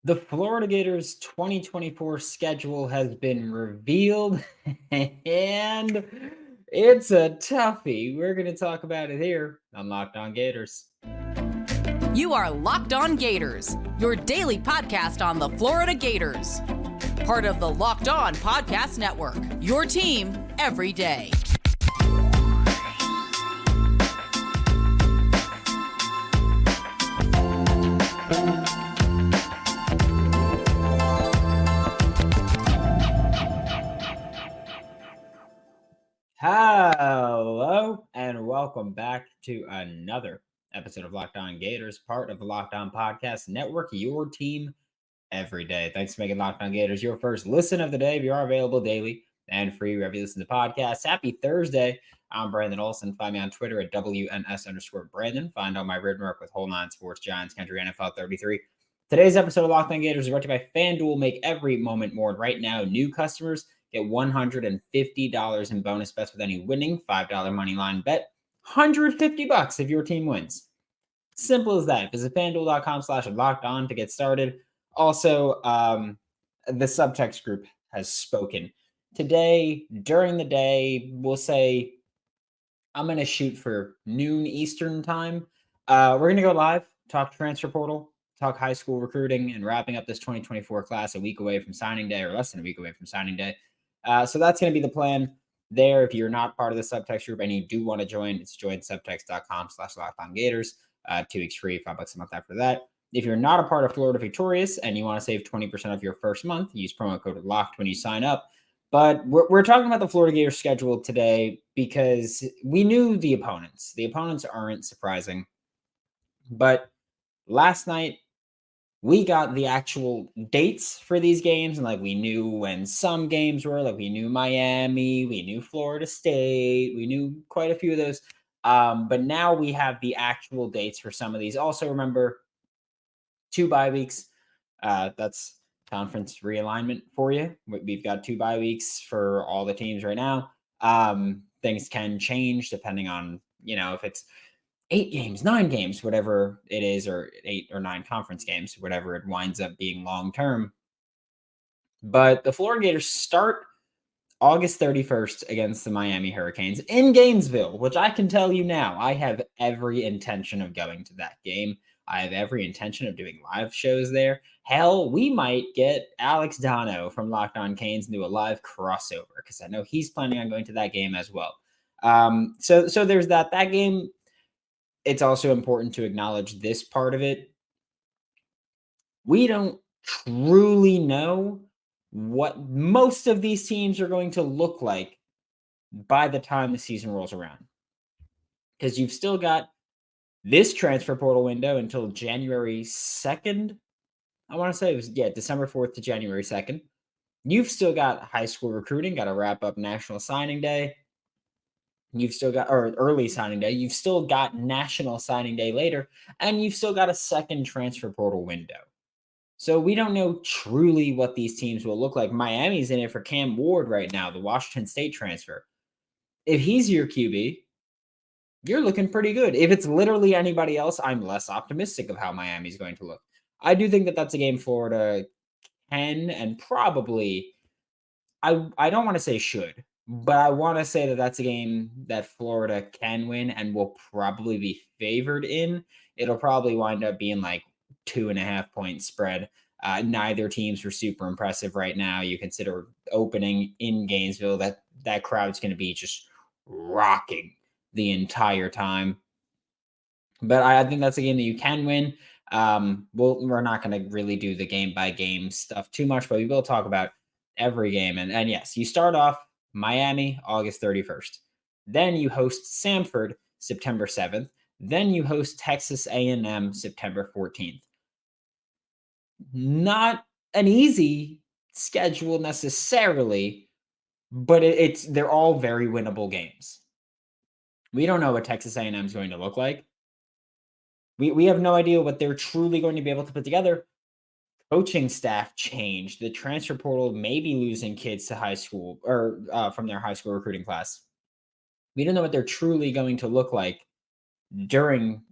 The Florida Gators 2024 schedule has been revealed, and it's a toughie. We're going to talk about it here on Locked On Gators. You are Locked On Gators, your daily podcast on the Florida Gators. Part of the Locked On Podcast Network, your team every day. Hello, and welcome back to another episode of Locked On Gators, part of the Locked On Podcast Network, your team every day. Thanks for making Locked On Gators your first listen of the day. We are available daily and free wherever you listen to podcasts. Happy Thursday. I'm Brandon Olsen. Find me on Twitter at WNS_Brandon. Find all my written work with Whole Nine Sports, Giants Country, NFL 33. Today's episode of Locked On Gators is brought to you by FanDuel. Make every moment more. Right now, new customers get $150 in bonus bets with any winning $5 money line bet. $150 if your team wins. Simple as that. Visit FanDuel.com/LockedOn to get started. Also, the subtext group has spoken. Today, during the day, we'll say I'm going to shoot for noon Eastern time. We're going to go live, talk transfer portal, talk high school recruiting, and wrapping up this 2024 class a week away from signing day, or less than a week away from signing day. So that's going to be the plan there. If you're not part of the subtext group and you do want to join, it's joinsubtext.com/LockedOnGators. 2 weeks free, $5 a month after that. If you're not a part of Florida Victorious and you want to save 20% of your first month, use promo code LOCKED when you sign up. But we're talking about the Florida Gators schedule today because we knew the opponents. The opponents aren't surprising. But last night, we got the actual dates for these games, and we knew when some games were. We knew Miami, we knew Florida State, we knew quite a few of those. But now we have the actual dates for some of these. Also, remember, 2 bye weeks. That's conference realignment for you. We've got 2 bye weeks for all the teams right now. Things can change depending on, if it's 8 games, 9 games, whatever it is, or 8 or 9 conference games, whatever it winds up being long term. But the Florida Gators start August 31st against the Miami Hurricanes in Gainesville, which I can tell you now, I have every intention of going to that game. I have every intention of doing live shows there. Hell, we might get Alex Dono from Locked On Canes and do a live crossover because I know he's planning on going to that game as well. So there's that game. It's also important to acknowledge this part of it. We don't truly know what most of these teams are going to look like by the time the season rolls around. Because you've still got this transfer portal window until January 2nd. I want to say it was, December 4th to January 2nd. You've still got high school recruiting, got to wrap up National Signing Day. You've still got, or early signing day, you've still got National Signing Day later, and you've still got a second transfer portal window. So we don't know truly what these teams will look like. Miami's in it for Cam Ward right now, the Washington State transfer. If he's your QB, you're looking pretty good. If it's literally anybody else, I'm less optimistic of how Miami's going to look. I do think that that's a game Florida can and probably, I don't want to say should, but I want to say that that's a game that Florida can win and will probably be favored in. It'll probably wind up being 2.5 point spread. Neither teams were super impressive right now. You consider opening in Gainesville, that crowd's going to be just rocking the entire time. But I think that's a game that you can win. We're not going to really do the game by game stuff too much, but we will talk about every game. And yes, you start off Miami, August 31st. Then you host Samford, September 7th. Then you host Texas A&M, September 14th. Not an easy schedule necessarily, but they're all very winnable games. We don't know what Texas A&M is going to look like. We have no idea what they're truly going to be able to put together. Coaching staff changed. The transfer portal may be losing kids to high school or from their high school recruiting class. We don't know what they're truly going to look like during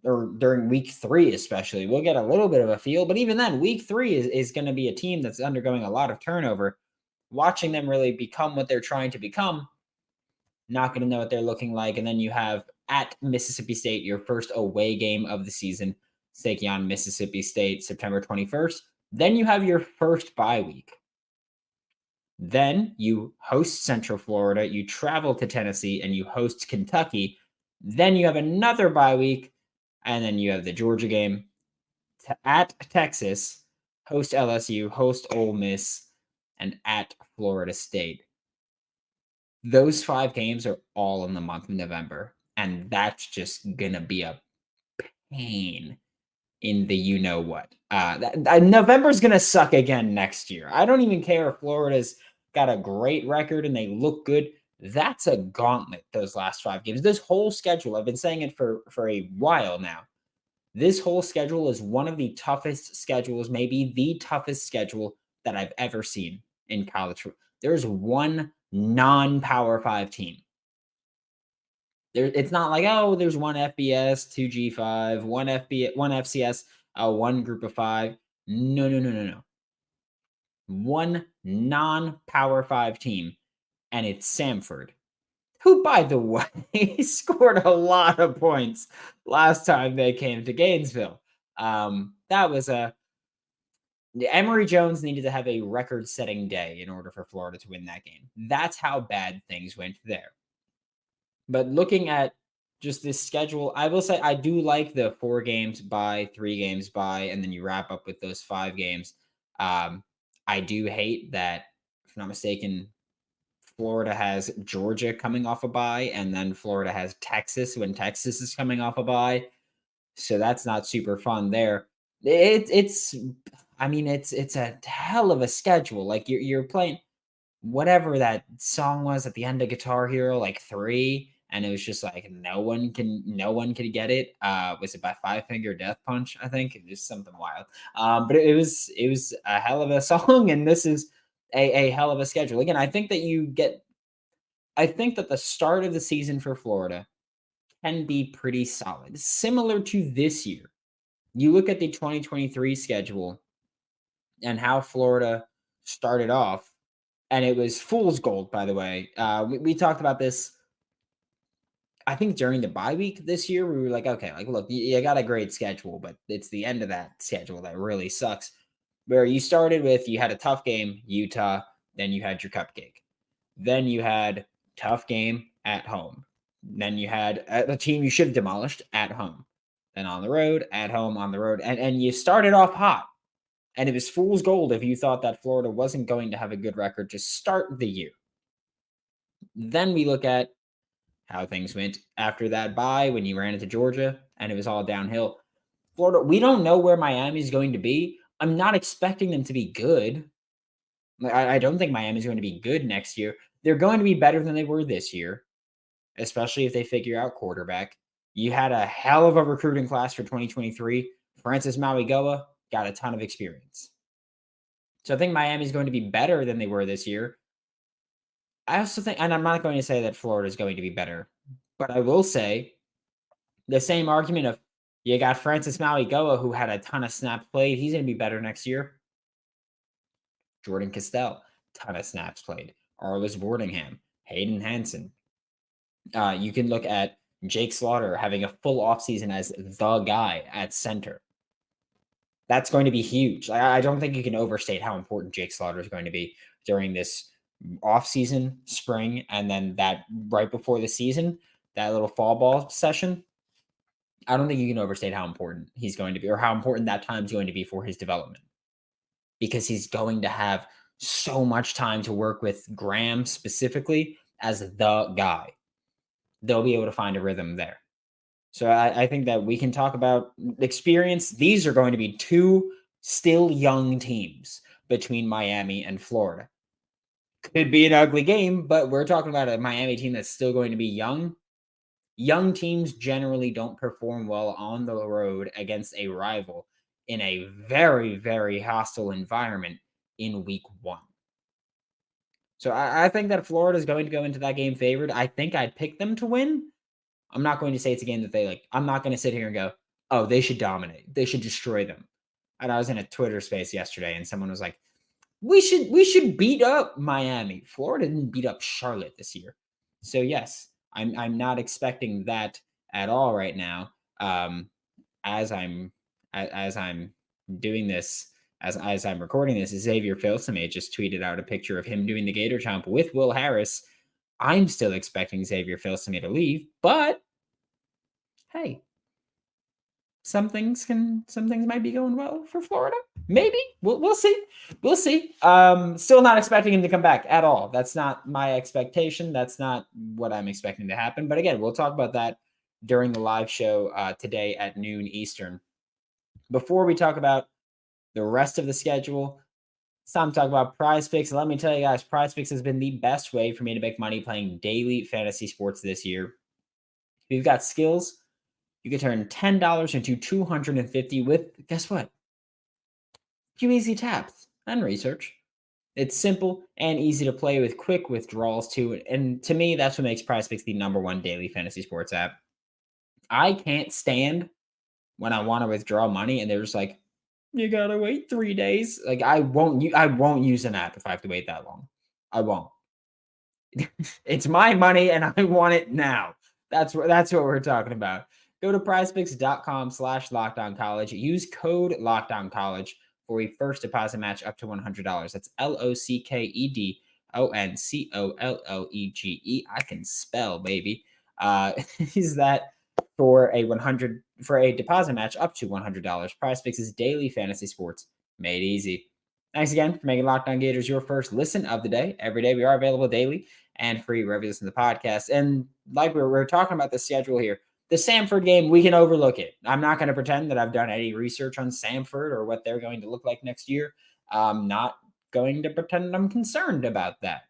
week 3, especially. We'll get a little bit of a feel, but even then, week 3 is going to be a team that's undergoing a lot of turnover. Watching them really become what they're trying to become, not going to know what they're looking like. And then you have at Mississippi State, your first away game of the season, taking on Mississippi State September 21st. Then you have your first bye week. Then you host Central Florida, you travel to Tennessee, and you host Kentucky. Then you have another bye week, and then you have the Georgia game at Texas, host LSU, host Ole Miss, and at Florida State. Those 5 games are all in the month of November, and that's just going to be a pain in the you-know-what. November's going to suck again next year. I don't even care if Florida's got a great record and they look good. That's a gauntlet, those last 5 games. This whole schedule, I've been saying it for a while now. This whole schedule is one of the toughest schedules, maybe the toughest schedule that I've ever seen in college. There's one non-Power 5 team. It's not like, oh, there's one FBS, 2 G5, one FCS, one group of 5. No. One non-Power 5 team, and it's Samford, who, by the way, scored a lot of points last time they came to Gainesville. That was Emory Jones needed to have a record-setting day in order for Florida to win that game. That's how bad things went there. But looking at just this schedule, I will say I do like the 4 games bye, 3 games bye, and then you wrap up with those 5 games. I do hate that, if I'm not mistaken, Florida has Georgia coming off a bye, and then Florida has Texas when Texas is coming off a bye. So that's not super fun there. It's a hell of a schedule. Like you're playing whatever that song was at the end of Guitar Hero, like 3, and it was just like no one can get it. Was it by Five Finger Death Punch? I think it was something wild. But it was a hell of a song, and this is a hell of a schedule. Again, I think that the start of the season for Florida can be pretty solid, similar to this year. You look at the 2023 schedule and how Florida started off, and it was fool's gold, by the way. We talked about this, I think, during the bye week this year. We were like, okay, like, look, you got a great schedule, but it's the end of that schedule that really sucks. Where you started with, you had a tough game, Utah, then you had your cupcake. Then you had tough game at home. Then you had a team you should have demolished at home. Then on the road, at home, on the road. And you started off hot. And it was fool's gold if you thought that Florida wasn't going to have a good record to start the year. Then we look at how things went after that bye when you ran into Georgia and it was all downhill. Florida, we don't know where Miami's going to be. I'm not expecting them to be good. I don't think Miami's going to be good next year. They're going to be better than they were this year, especially if they figure out quarterback. You had a hell of a recruiting class for 2023. Francis Mauigoa got a ton of experience. So I think Miami's going to be better than they were this year. I also think, and I'm not going to say that Florida is going to be better, but I will say the same argument of you got Francis Mauigoa, who had a ton of snaps played. He's going to be better next year. Jordan Castell, ton of snaps played. Arlis Boardingham, Hayden Hansen. You can look at Jake Slaughter having a full offseason as the guy at center. That's going to be huge. I don't think you can overstate how important Jake Slaughter is going to be during this offseason, spring, and then that right before the season, that little fall ball session. I don't think you can overstate how important he's going to be, or how important that time is going to be for his development, because he's going to have so much time to work with Graham specifically as the guy. They'll be able to find a rhythm there. So I think that we can talk about experience. These are going to be 2 still young teams between Miami and Florida. Could be an ugly game, but we're talking about a Miami team that's still going to be young. Young teams generally don't perform well on the road against a rival in a very, very hostile environment in week 1. So I think that Florida is going to go into that game favored. I think I'd pick them to win, I'm not going to say it's a game that they like. I'm not going to sit here and go, oh, they should dominate. They should destroy them. And I was in a Twitter space yesterday and someone was like, we should beat up Miami. Florida didn't beat up Charlotte this year. So yes, I'm not expecting that at all right now. As I'm doing this, as I'm recording this, Xavier Filsaime just tweeted out a picture of him doing the Gator Chomp with Will Harris. I'm still expecting Xavier Filsaime to leave, but hey, some things might be going well for Florida. Maybe we'll see. We'll see. Still not expecting him to come back at all. That's not my expectation. That's not what I'm expecting to happen. But again, we'll talk about that during the live show today at noon Eastern. Before we talk about the rest of the schedule, it's time to talk about Prize Picks. Let me tell you guys, Prize Picks has been the best way for me to make money playing daily fantasy sports this year. If you've got skills, you can turn $10 into $250 with, guess what? Few easy taps and research. It's simple and easy to play with quick withdrawals too. And to me, that's what makes Prize Picks the #1 daily fantasy sports app. I can't stand when I want to withdraw money and they're just like, you gotta wait 3 days. Like I won't use an app if I have to wait that long. I won't. It's my money and I want it now. That's what we're talking about. Go to prizepicks.com/lockedoncollege. Use code lockedoncollege for a first deposit match up to $100. That's LOCKEDONCOLLEGE. I can spell, baby. Is that for a deposit match up to $100. Prize Picks is daily fantasy sports made easy. Thanks again for making Locked On Gators your first listen of the day. Every day we are available daily and free wherever you listen to the podcast. And like we're talking about the schedule here, the Samford game, we can overlook it. I'm not going to pretend that I've done any research on Samford or what they're going to look like next year. I'm not going to pretend I'm concerned about that.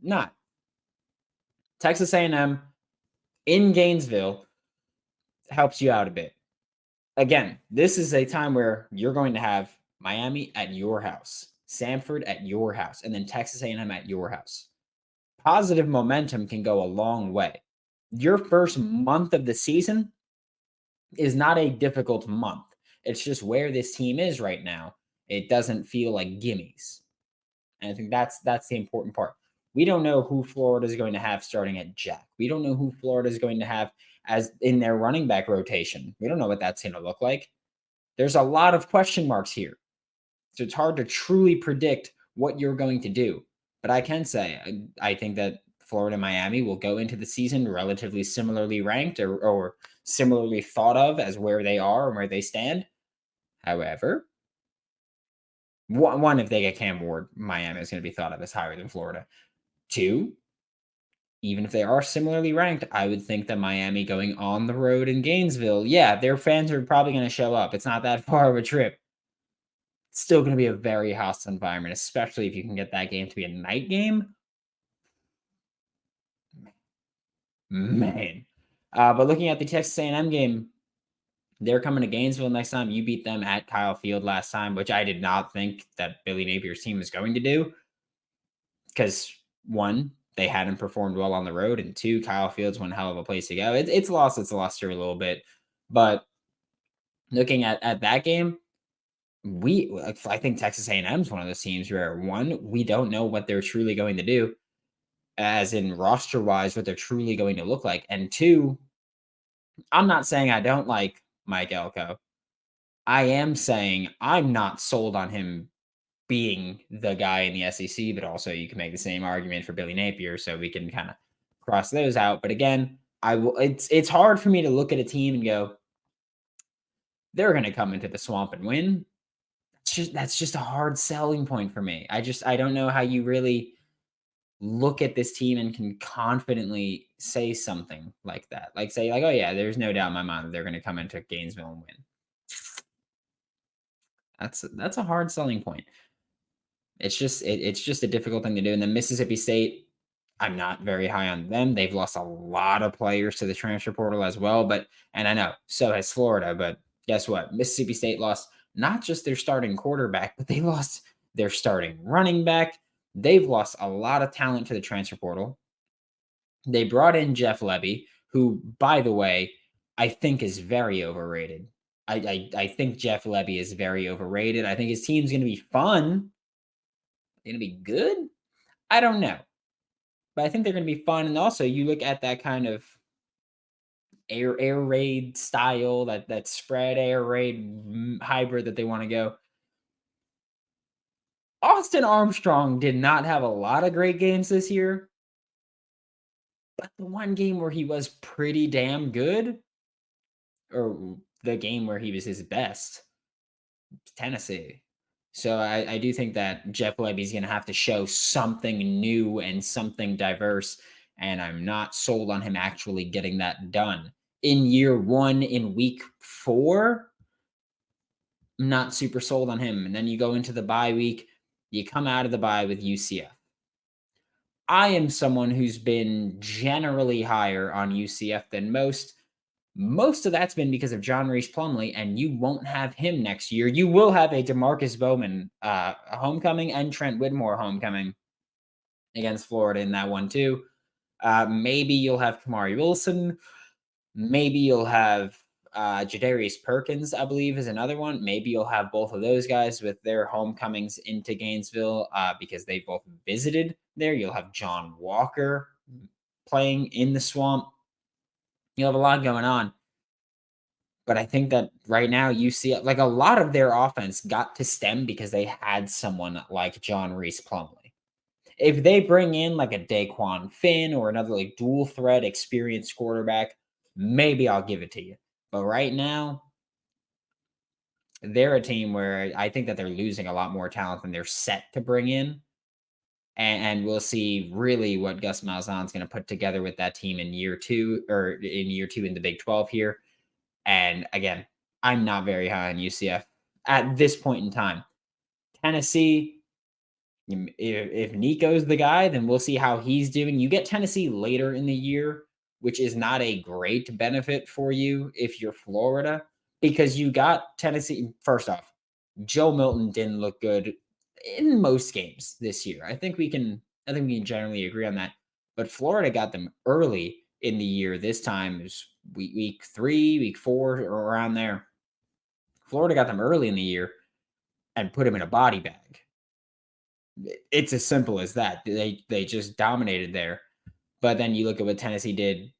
Not. Texas A&M in Gainesville helps you out a bit. Again, this is a time where you're going to have Miami at your house, Samford at your house, and then Texas A&M at your house. Positive momentum can go a long way. Your first month of the season is not a difficult month. It's just where this team is right now. It doesn't feel like gimmies. And I think that's the important part. We don't know who Florida is going to have starting at Jack. We don't know who Florida is going to have as in their running back rotation. We don't know what that's going to look like. There's a lot of question marks here. So it's hard to truly predict what you're going to do. But I can say, I think that Florida and Miami will go into the season relatively similarly ranked or similarly thought of as where they are and where they stand. However, one, if they get Cam Ward, Miami is going to be thought of as higher than Florida. 2, even if they are similarly ranked, I would think that Miami going on the road in Gainesville, yeah, their fans are probably going to show up. It's not that far of a trip. It's still going to be a very hostile environment, especially if you can get that game to be a night game. Man. But looking at the Texas A&M game, they're coming to Gainesville next time. You beat them at Kyle Field last time, which I did not think that Billy Napier's team was going to do. Because 1, they hadn't performed well on the road, and 2, Kyle Field's one hell of a place to go. It's lost its luster a little bit. But looking at that game, I think Texas A&M is one of those teams where 1, we don't know what they're truly going to do, as in roster-wise, what they're truly going to look like. And 2, I'm not saying I don't like Mike Elko. I am saying I'm not sold on him being the guy in the SEC, but also you can make the same argument for Billy Napier, so we can kind of cross those out. But again, it's hard for me to look at a team and go, they're going to come into the swamp and win. That's just a hard selling point for me. I don't know how you really look at this team and can confidently say something like that. Like say like, oh yeah, there's no doubt in my mind that they're going to come into Gainesville and win. That's a hard selling point. It's just a difficult thing to do. And then Mississippi State, I'm not very high on them. They've lost a lot of players to the transfer portal as well. And I know so has Florida, but guess what? Mississippi State lost not just their starting quarterback, but they lost their starting running back. They've lost a lot of talent to the transfer portal. They brought in Jeff Lebby, who, by the way, I think is very overrated. I think Jeff Lebby is very overrated. I think his team's going to be fun. Going to be good? I don't know. But I think they're going to be fun. And also, you look at that kind of air raid style, that spread air raid hybrid that they want to go. Austin Armstrong did not have a lot of great games this year, but the one game where he was pretty damn good, or the game where he was his best, Tennessee. So I do think that Jeff Lebby's going to have to show something new and something diverse, and I'm not sold on him actually getting that done. In year one, in week 4, I'm not super sold on him. And then you go into the bye week, you come out of the bye with UCF. I am someone who's been generally higher on UCF than most. Most of that's been because of John Reese Plumlee, and you won't have him next year. You will have a DeMarcus Bowman homecoming and Trent Whitmore homecoming against Florida in that one too. Maybe you'll have Kamari Wilson. Maybe you'll have Jadarius Perkins, I believe, is another one. Maybe you'll have both of those guys with their homecomings into Gainesville because they both visited there. You'll have John Walker playing in the Swamp. You'll have a lot going on. But I think that right now you see like a lot of their offense got to stem because they had someone like John Reese Plumlee. If they bring in like a Daquan Finn or another like dual threat experienced quarterback, maybe I'll give it to you. But right now, they're a team where I think that they're losing a lot more talent than they're set to bring in. And we'll see really what Gus Malzahn's going to put together with that team in year 2 in the Big 12 here. And again, I'm not very high on UCF at this point in time. Tennessee, if Nico's the guy, then we'll see how he's doing. You get Tennessee later in the year, which is not a great benefit for you if you're Florida, because you got Tennessee. First off, Joe Milton didn't look good in most games this year. I think we can generally agree on that. But Florida got them early in the year. This time it was week 3, week 4, or around there. Florida got them early in the year and put them in a body bag. It's as simple as that. They just dominated there. But then you look at what Tennessee did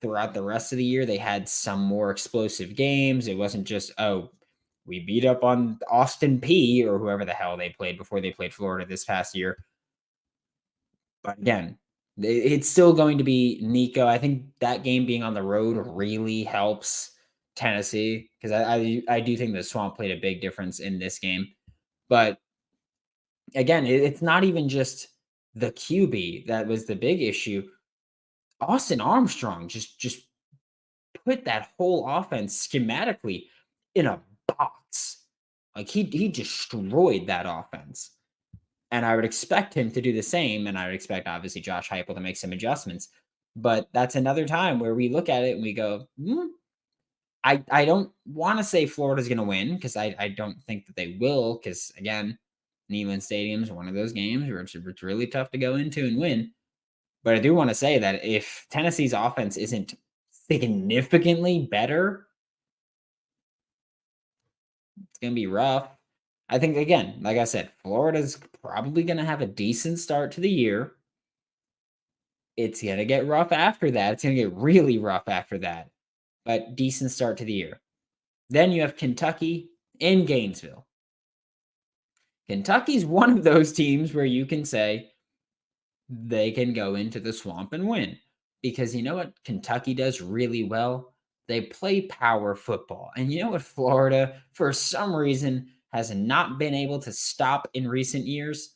throughout the rest of the year. They had some more explosive games. It wasn't just, oh, we beat up on Austin P or whoever the hell they played before they played Florida this past year. But again, it's still going to be Nico. I think that game being on the road really helps Tennessee because I do think the Swamp played a big difference in this game. But again, it's not even just the QB that was the big issue. Austin Armstrong just put that whole offense schematically in a box. Like he destroyed that offense. And I would expect him to do the same. And I would expect, obviously, Josh Heupel to make some adjustments. But that's another time where we look at it and we go, I don't want to say Florida's going to win because I don't think that they will. Because, again, Neyland Stadium is one of those games where it's really tough to go into and win. But I do want to say that if Tennessee's offense isn't significantly better, it's going to be rough. I think, again, like I said, Florida's probably going to have a decent start to the year. It's going to get rough after that. It's going to get really rough after that. But decent start to the year. Then you have Kentucky in Gainesville. Kentucky's one of those teams where you can say they can go into the Swamp and win. Because you know what Kentucky does really well? They play power football. And you know what Florida, for some reason, has not been able to stop in recent years?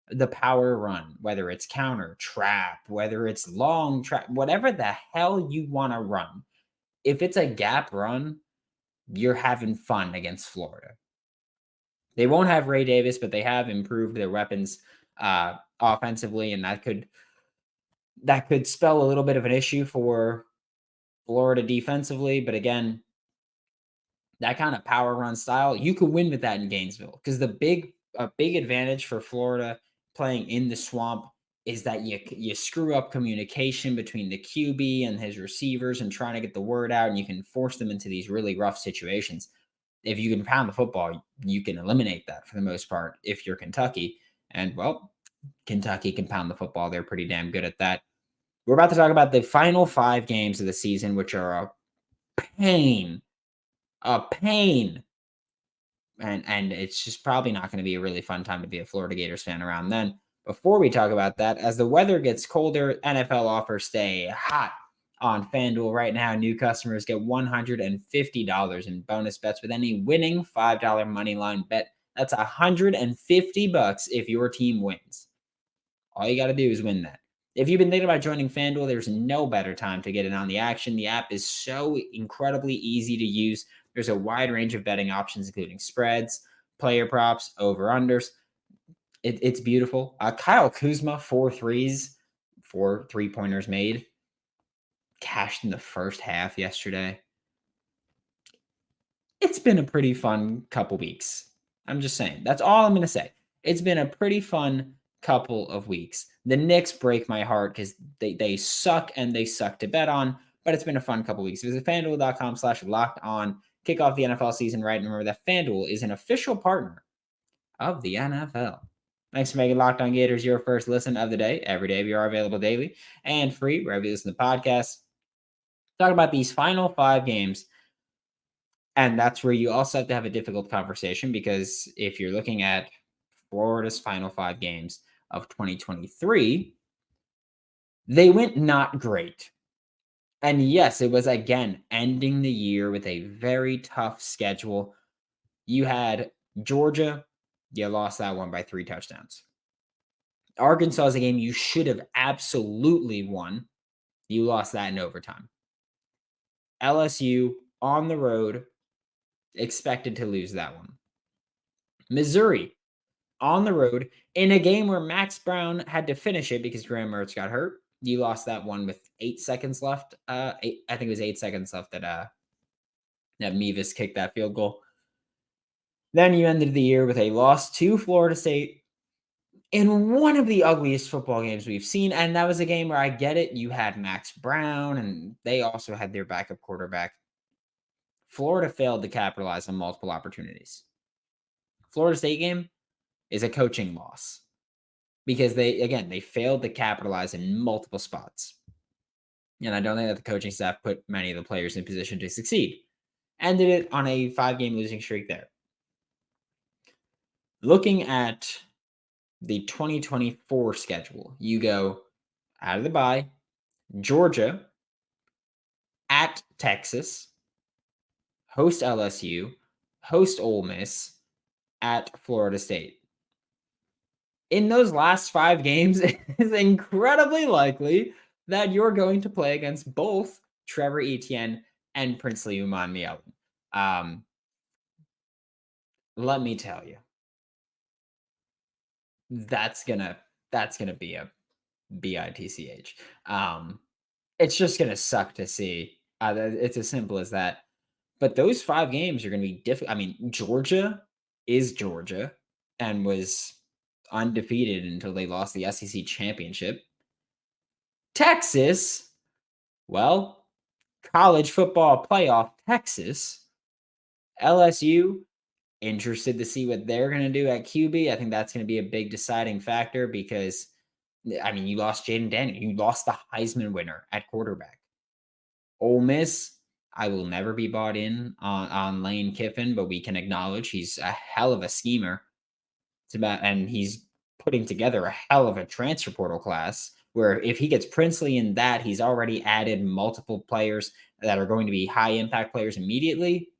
The power run, whether it's counter, trap, whether it's long trap, whatever the hell you want to run. If it's a gap run, you're having fun against Florida. They won't have Ray Davis, but they have improved their weapons offensively, and that could spell a little bit of an issue for Florida defensively. But again, that kind of power run style, you could win with that in Gainesville because a big advantage for Florida playing in the Swamp is that you screw up communication between the QB and his receivers and trying to get the word out, and you can force them into these really rough situations. If you can pound the football, you can eliminate that for the most part if you're Kentucky. And, well, Kentucky can pound the football. They're pretty damn good at that. We're about to talk about the final 5 games of the season, which are a pain. A pain. And it's just probably not going to be a really fun time to be a Florida Gators fan around then. Before we talk about that, as the weather gets colder, NFL offers stay hot on FanDuel right now. New customers get $150 in bonus bets with any winning $5 money line bet. That's $150 if your team wins. All you got to do is win that. If you've been thinking about joining FanDuel, there's no better time to get in on the action. The app is so incredibly easy to use. There's a wide range of betting options, including spreads, player props, over-unders. It's beautiful. Kyle Kuzma, 4 threes, 4 3-pointers made. Cashed in the first half yesterday. It's been a pretty fun couple weeks. I'm just saying. That's all I'm going to say. It's been a pretty fun couple of weeks. The Knicks break my heart because they suck and they suck to bet on, but it's been a fun couple weeks. Visit FanDuel.com/lockedon. Kick off the NFL season right. And remember that FanDuel is an official partner of the NFL. Thanks for making Locked On Gators your first listen of the day. Every day we are available daily and free wherever you listen to podcasts. Talk about these final 5 games. And that's where you also have to have a difficult conversation, because if you're looking at Florida's final 5 games of 2023, they went not great. And yes, it was, again, ending the year with a very tough schedule. You had Georgia. You lost that one by 3 touchdowns. Arkansas is a game you should have absolutely won. You lost that in overtime. LSU on the road, expected to lose that one. Missouri on the road in a game where Max Brown had to finish it because Graham Mertz got hurt. You lost that one with 8 seconds left. I think it was 8 seconds left that Mevis kicked that field goal. Then you ended the year with a loss to Florida State in one of the ugliest football games we've seen. And that was a game where, I get it, you had Max Brown, and they also had their backup quarterback. Florida failed to capitalize on multiple opportunities. Florida State game is a coaching loss because they failed to capitalize in multiple spots. And I don't think that the coaching staff put many of the players in position to succeed. Ended it on a 5-game losing streak there. Looking at the 2024 schedule, you go out of the bye, Georgia, at Texas, host LSU, host Ole Miss, at Florida State. In those last 5 games, it is incredibly likely that you're going to play against both Trevor Etienne and Princely Umanmielen. Let me tell you, that's gonna be a bitch. It's just gonna suck to see. It's as simple as that. But those 5 games are gonna be difficult. I mean, Georgia is Georgia and was undefeated until they lost the SEC championship. Texas, well, college football playoff Texas. LSU, interested to see what they're going to do at QB. I think that's going to be a big deciding factor because, I mean, you lost Jaden Daniel. You lost the Heisman winner at quarterback. Ole Miss, I will never be bought in on Lane Kiffin, but we can acknowledge he's a hell of a schemer. And he's putting together a hell of a transfer portal class where if he gets Princely in that, he's already added multiple players that are going to be high impact players immediately.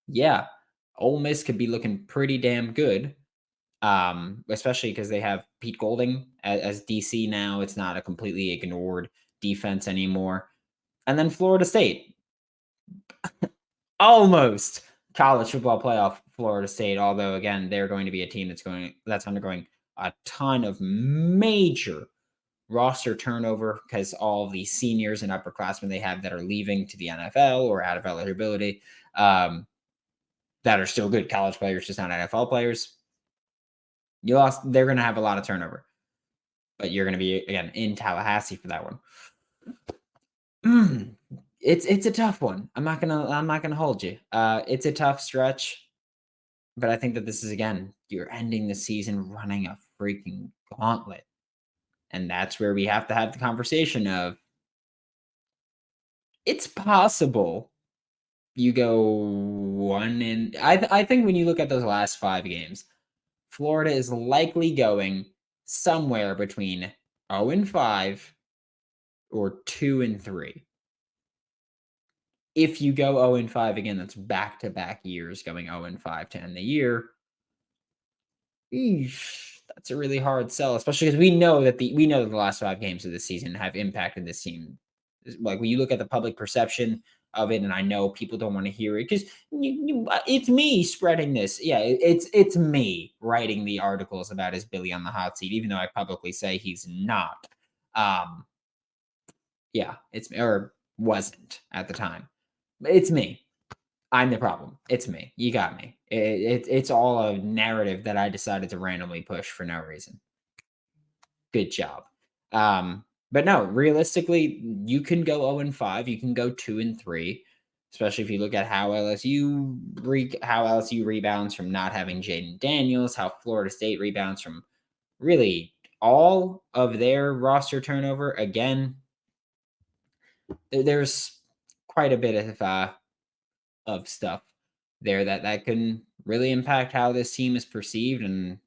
Yeah, Ole Miss could be looking pretty damn good, especially because they have Pete Golding as DC now. It's not a completely ignored defense anymore. And then Florida State. Almost college football playoff Florida State, although, again, they're going to be a team that's undergoing a ton of major roster turnover because all of the seniors and upperclassmen they have that are leaving to the NFL or out of eligibility that are still good college players, just not NFL players. They're going to have a lot of turnover. but you're going to be, again, in Tallahassee for that one. It's a tough one. I'm not gonna hold you. It's a tough stretch, but I think that this is, again, you're ending the season running a freaking gauntlet. And that's where we have to have the conversation of, it's possible you go one in. I think when you look at those last 5 games, Florida is likely going somewhere between 0-5 or 2-3. If you go 0-5 again, that's back-to-back years going 0-5 to end the year. That's a really hard sell, especially because we know that the last 5 games of the season have impacted this team. Like, when you look at the public perception of it, and I know people don't want to hear it because it's me spreading this. Yeah, it's me writing the articles about is Billy on the hot seat, even though I publicly say he's not. Yeah, it's or wasn't at the time. It's me. I'm the problem. It's me. You got me. It's all a narrative that I decided to randomly push for no reason. Good job. But no, realistically, you can go 0-5. You can go 2-3, especially if you look at how LSU rebounds from not having Jaden Daniels, how Florida State rebounds from really all of their roster turnover. Again, there's quite a bit of stuff there that can really impact how this team is perceived. And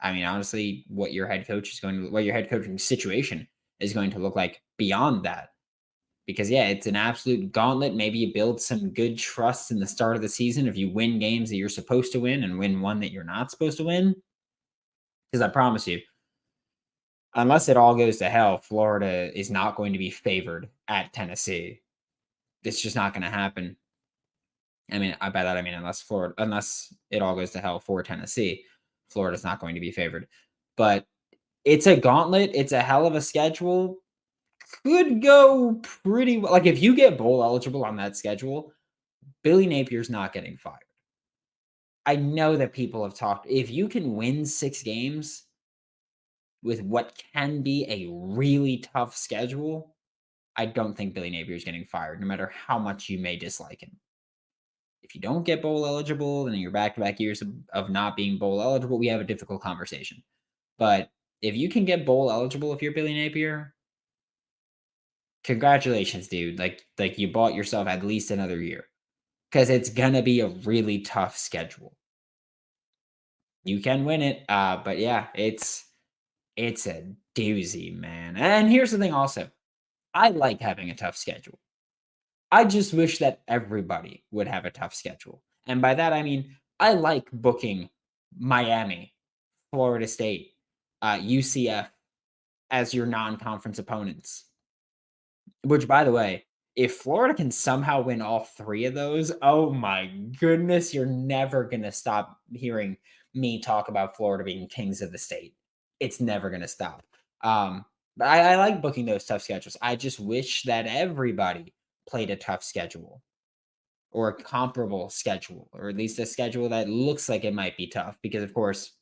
I mean, honestly, what your head coaching situation is going to look like beyond that. Because yeah, it's an absolute gauntlet. Maybe you build some good trust in the start of the season if you win games that you're supposed to win and win one that you're not supposed to win. Because I promise you, unless it all goes to hell, Florida is not going to be favored at Tennessee. It's just not going to happen. I mean, by that I mean unless it all goes to hell for Tennessee, Florida's not going to be favored. But it's a gauntlet. It's a hell of a schedule. Could go pretty well. Like, if you get bowl eligible on that schedule, Billy Napier's not getting fired. I know that people have talked. If you can win 6 games with what can be a really tough schedule, I don't think Billy Napier's getting fired, no matter how much you may dislike him. If you don't get bowl eligible and your back-to-back years of not being bowl eligible, we have a difficult conversation. But if you can get bowl eligible if you're Billy Napier, congratulations, dude. Like you bought yourself at least another year, because it's gonna be a really tough schedule. You can win it, but yeah, it's a doozy, man. And here's the thing also. I like having a tough schedule. I just wish that everybody would have a tough schedule. And by that, I mean, I like booking Miami, Florida State, UCF as your non-conference opponents. Which, by the way, if Florida can somehow win all 3 of those, oh my goodness, you're never going to stop hearing me talk about Florida being kings of the state. It's never going to stop. But I like booking those tough schedules. I just wish that everybody played a tough schedule or a comparable schedule, or at least a schedule that looks like it might be tough, because of course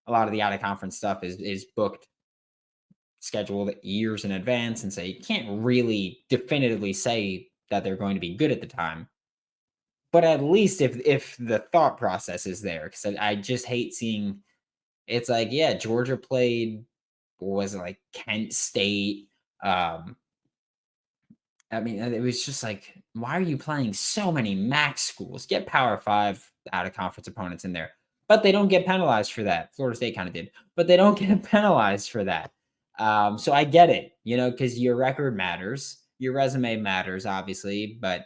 a lot of the out of conference stuff is booked scheduled years in advance, and so you can't really definitively say that they're going to be good at the time. But at least if the thought process is there, because I just hate seeing it's like, yeah, Georgia played, what was it, like Kent State, I mean, it was just like, why are you playing so many MAC schools? Get Power 5 out of conference opponents in there. But they don't get penalized for that. Florida State kind of did. But they don't get penalized for that. So I get it, because your record matters. Your resume matters, obviously, but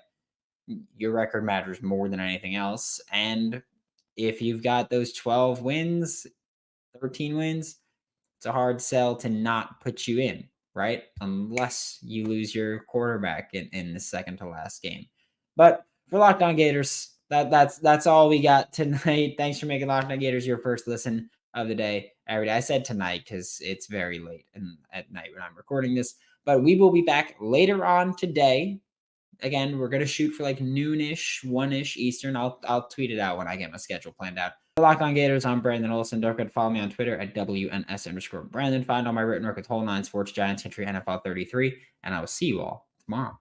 your record matters more than anything else. And if you've got those 12 wins, 13 wins, it's a hard sell to not put you in. Right? Unless you lose your quarterback in the second to last game. But for Locked On Gators, that's all we got tonight. Thanks for making Locked On Gators your first listen of the day every day. I said tonight because it's very late at night when I'm recording this. But we will be back later on today. Again, we're going to shoot for like noonish, 1-ish Eastern. I'll tweet it out when I get my schedule planned out. Locked On Gators, I'm Brandon Olsen. Don't forget to follow me on Twitter at WNS_Brandon. Find all my written work with Whole 9 Sports, Giants Country, NFL 33, and I will see you all tomorrow.